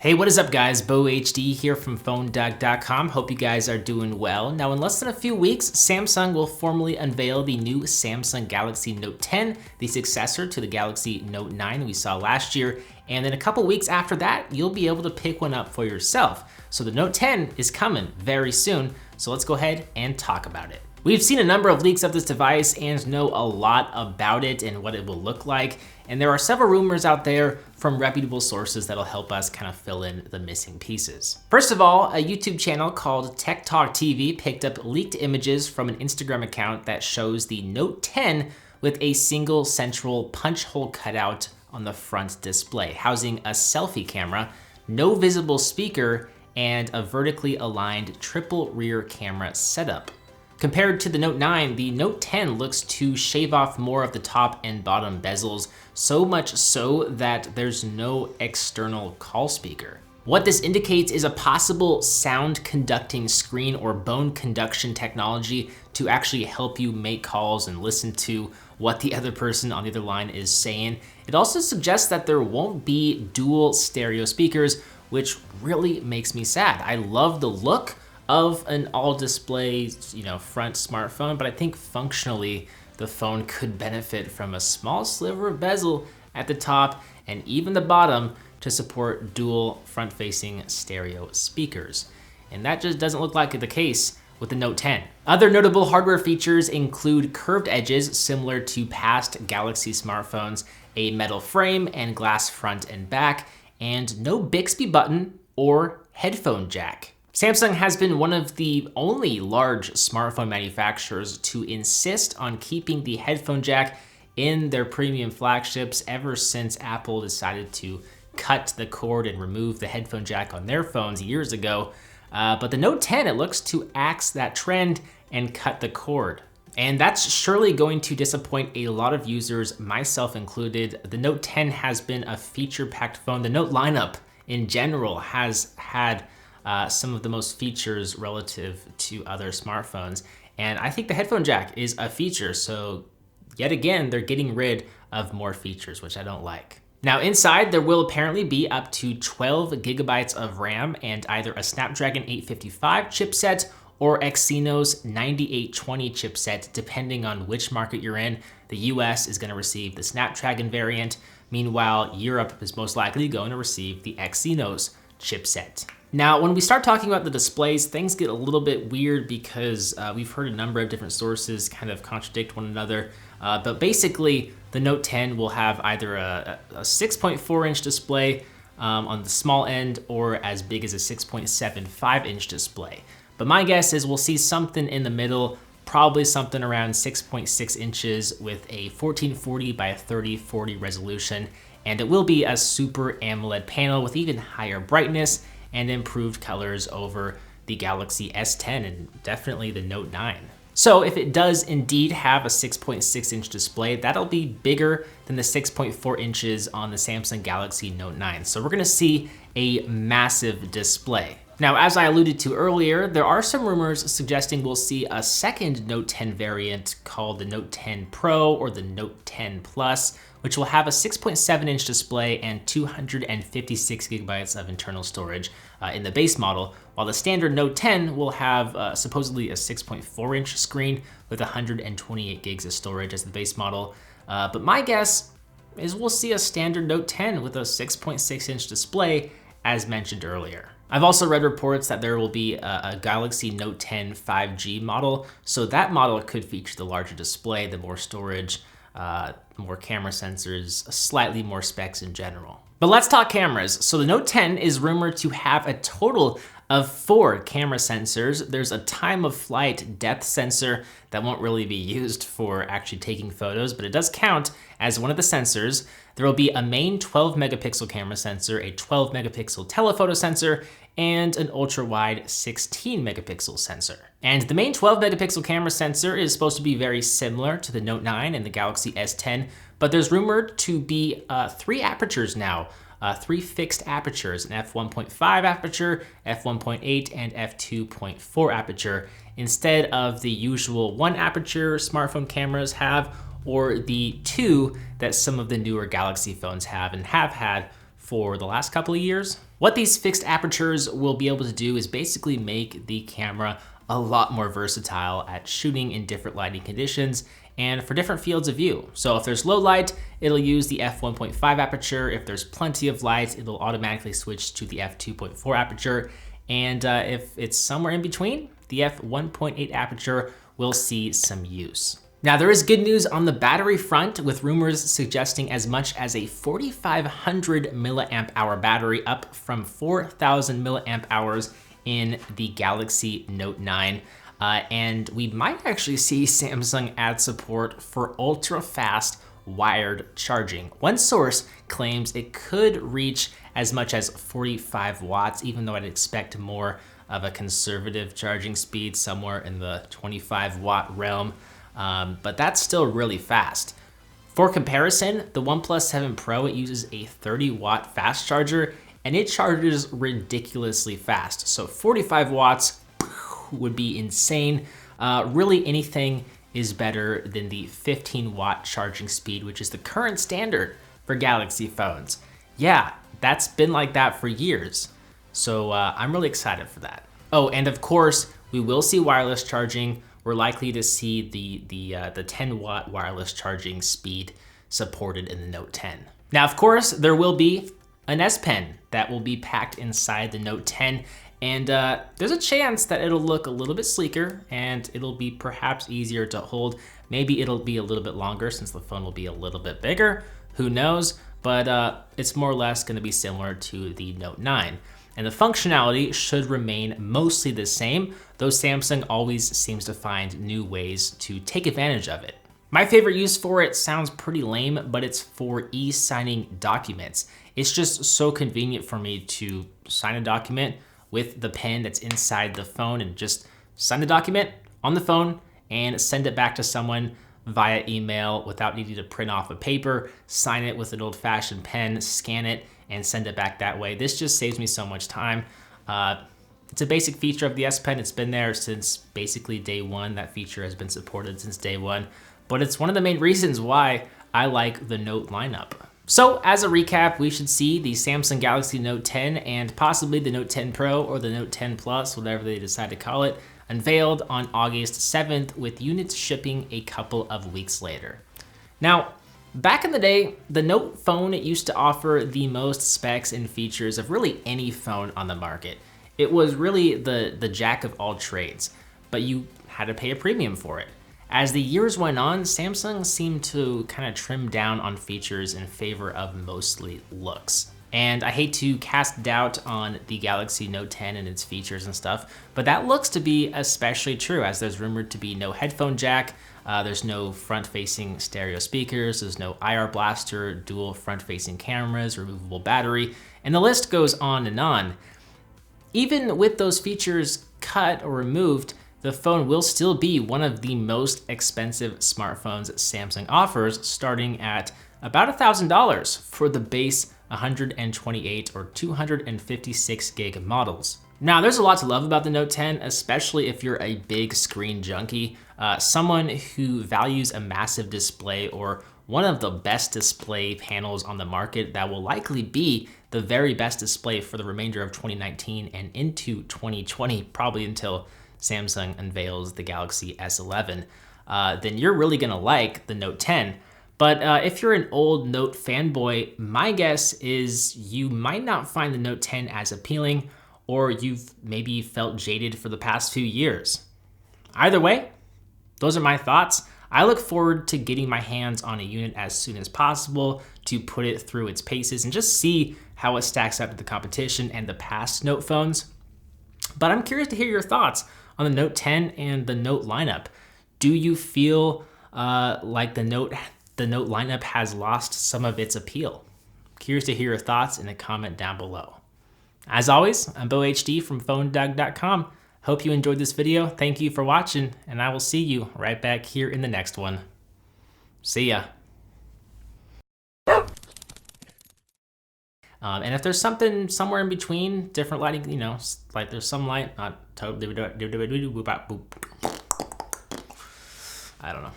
Hey, what is up guys? Bo HD here from PhoneDoc.com. Hope you guys are doing well. Now in less than a few weeks, Samsung will formally unveil the new Samsung Galaxy Note 10, the successor to the Galaxy Note 9 we saw last year. And in a couple weeks after that, you'll be able to pick one up for yourself. So the Note 10 is coming very soon. So let's go ahead and talk about it. We've seen a number of leaks of this device and know a lot about it and what it will look like. And there are several rumors out there from reputable sources that'll help us kind of fill in the missing pieces. First of all, a YouTube channel called Tech Talk TV picked up leaked images from an Instagram account that shows the Note 10 with a single central punch hole cutout on the front display, housing a selfie camera, no visible speaker, and a vertically aligned triple rear camera setup. Compared to the Note 9, the Note 10 looks to shave off more of the top and bottom bezels, so much so that there's no external call speaker. What this indicates is a possible sound conducting screen or bone conduction technology to actually help you make calls and listen to what the other person on the other line is saying. It also suggests that there won't be dual stereo speakers, which really makes me sad. I love the look of an all-display, front smartphone, but I think functionally the phone could benefit from a small sliver of bezel at the top and even the bottom to support dual front-facing stereo speakers. And that just doesn't look like the case with the Note 10. Other notable hardware features include curved edges similar to past Galaxy smartphones, a metal frame and glass front and back, and no Bixby button or headphone jack. Samsung has been one of the only large smartphone manufacturers to insist on keeping the headphone jack in their premium flagships ever since Apple decided to cut the cord and remove the headphone jack on their phones years ago. But the Note 10, it looks to axe that trend and cut the cord. And that's surely going to disappoint a lot of users, myself included. The Note 10 has been a feature-packed phone. The Note lineup in general has had some of the most features relative to other smartphones. And I think the headphone jack is a feature. So yet again, they're getting rid of more features, which I don't like. Now inside, there will apparently be up to 12 gigabytes of RAM and either a Snapdragon 855 chipset or Exynos 9820 chipset, depending on which market you're in. The US is gonna receive the Snapdragon variant. Meanwhile, Europe is most likely going to receive the Exynos chipset. Now, when we start talking about the displays, things get a little bit weird because we've heard a number of different sources kind of contradict one another. But basically, the Note 10 will have either a 6.4-inch display on the small end or as big as a 6.75-inch display. But my guess is we'll see something in the middle, probably something around 6.6 inches with a 1440 by 3040 resolution. And it will be a Super AMOLED panel with even higher brightness and improved colors over the Galaxy S10 and definitely the Note 9. So if it does indeed have a 6.6-inch display, that'll be bigger than the 6.4 inches on the Samsung Galaxy Note 9. So we're gonna see a massive display. Now, as I alluded to earlier, there are some rumors suggesting we'll see a second Note 10 variant called the Note 10 Pro or the Note 10 Plus, which will have a 6.7-inch display and 256 gigabytes of internal storage in the base model, while the standard Note 10 will have supposedly a 6.4-inch screen with 128 gigs of storage as the base model. But my guess is we'll see a standard Note 10 with a 6.6-inch display, as mentioned earlier. I've also read reports that there will be a Galaxy Note 10 5G model, so that model could feature the larger display, the more storage, more camera sensors, slightly more specs in general. But let's talk cameras. So the Note 10 is rumored to have a total of 4 camera sensors. There's a time of flight depth sensor that won't really be used for actually taking photos, but it does count as one of the sensors. There will be a main 12 megapixel camera sensor, a 12 megapixel telephoto sensor, and an ultra-wide 16 megapixel sensor. And the main 12 megapixel camera sensor is supposed to be very similar to the Note 9 and the Galaxy S10, but there's rumored to be 3 apertures now, 3 fixed apertures, an f1.5 aperture, f1.8, and f2.4 aperture, instead of the usual 1 aperture smartphone cameras have, or the 2 that some of the newer Galaxy phones have and have had for the last couple of years. What these fixed apertures will be able to do is basically make the camera a lot more versatile at shooting in different lighting conditions and for different fields of view. So if there's low light, it'll use the f1.5 aperture. If there's plenty of light, it'll automatically switch to the f2.4 aperture. And if it's somewhere in between, the f1.8 aperture will see some use. Now, there is good news on the battery front, with rumors suggesting as much as a 4,500 milliamp hour battery, up from 4,000 milliamp hours in the Galaxy Note 9. And we might actually see Samsung add support for ultra-fast wired charging. One source claims it could reach as much as 45 watts, even though I'd expect more of a conservative charging speed, somewhere in the 25 watt realm. But that's still really fast. For comparison, the OnePlus 7 Pro, it uses a 30 watt fast charger and it charges ridiculously fast. So 45 watts would be insane. Really anything is better than the 15 watt charging speed, which is the current standard for Galaxy phones. Yeah, that's been like that for years. So I'm really excited for that. Oh, and of course, we will see wireless charging. We're likely to see the 10 watt wireless charging speed supported in the Note 10. Now, of course, there will be an S Pen that will be packed inside the Note 10. And there's a chance that it'll look a little bit sleeker and it'll be perhaps easier to hold. Maybe it'll be a little bit longer since the phone will be a little bit bigger. Who knows? But it's more or less going to be similar to the Note 9. And the functionality should remain mostly the same, though Samsung always seems to find new ways to take advantage of it. My favorite use for it sounds pretty lame, but it's for e-signing documents. It's just so convenient for me to sign a document with the pen that's inside the phone and just sign the document on the phone and send it back to someone via email without needing to print off a paper, sign it with an old-fashioned pen, scan it, and send it back that way. This just saves me so much time. It's a basic feature of the S Pen. It's been there since basically day one. That feature has been supported since day one, but it's one of the main reasons why I like the Note lineup. So as a recap, we should see the Samsung Galaxy Note 10 and possibly the Note 10 Pro or the Note 10 Plus, whatever they decide to call it, unveiled on August 7th, with units shipping a couple of weeks later. Now, back in the day, the Note phone used to offer the most specs and features of really any phone on the market. It was really the jack of all trades, but you had to pay a premium for it. As the years went on, Samsung seemed to kind of trim down on features in favor of mostly looks. And I hate to cast doubt on the Galaxy Note 10 and its features and stuff, but that looks to be especially true, as there's rumored to be no headphone jack, there's no front-facing stereo speakers, there's no IR blaster, dual front-facing cameras, removable battery, and the list goes on and on. Even with those features cut or removed, the phone will still be one of the most expensive smartphones Samsung offers, starting at about $1,000 for the base 128 or 256 gig models. Now, there's a lot to love about the Note 10, especially if you're a big screen junkie, someone who values a massive display or one of the best display panels on the market that will likely be the very best display for the remainder of 2019 and into 2020, probably until Samsung unveils the Galaxy S11, then you're really gonna like the Note 10. But if you're an old Note fanboy, my guess is you might not find the Note 10 as appealing, or you've maybe felt jaded for the past few years. Either way, those are my thoughts. I look forward to getting my hands on a unit as soon as possible to put it through its paces and just see how it stacks up to the competition and the past Note phones. But I'm curious to hear your thoughts on the Note 10 and the Note lineup. Do you feel like the Note lineup has lost some of its appeal? Curious to hear your thoughts in a comment down below. As always, I'm BoHD from PhoneDog.com. Hope you enjoyed this video. Thank you for watching, and I will see you right back here in the next one. See ya. And if there's something somewhere in between, different lighting, you know, like there's some light, not totally, I don't know.